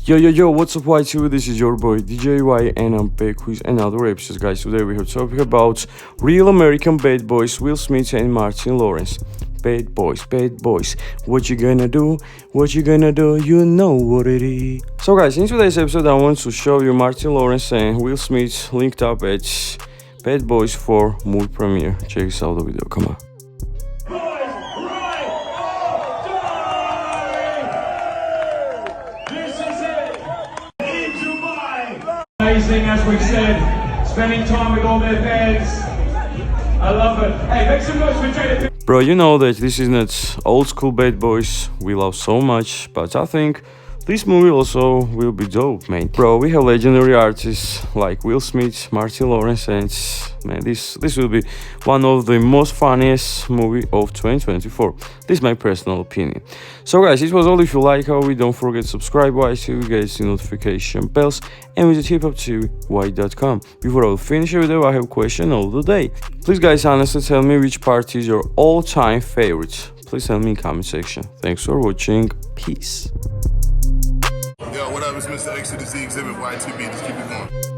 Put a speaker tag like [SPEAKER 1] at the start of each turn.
[SPEAKER 1] Yo, what's up YTV? This is your boy DJY and I'm back with another episode, guys. Today we have talking about real American bad boys, Will Smith and Martin Lawrence. Bad boys, what you gonna do? What you gonna do? You know what it is. So guys, in today's episode I want to show you Martin Lawrence and Will Smith linked up at Bad Boys 4 movie premiere. Check this out the video, come on.
[SPEAKER 2] Amazing, as we've said, spending time with all their fans. I love it. Hey, make some noise for Jada Pinkett.
[SPEAKER 1] Bro, you know that this is not old school Bad Boys we love so much, but I think this movie also will be dope, man. Bro, we have legendary artists like Will Smith, Martin Lawrence, and man, this will be one of the most funniest movie of 2024. This is my personal opinion. So guys, it was all. If you like our video, don't forget to subscribe, to get the notification bells, and visit hiphoptv.com. Before I finish the video, I have a question of the day. Please guys, honestly tell me which part is your all-time favorite. Please tell me in comment section. Thanks for watching. Peace.
[SPEAKER 3] Yo, what up? It's Mr. X to the Z Exhibit YTB. Just keep it going.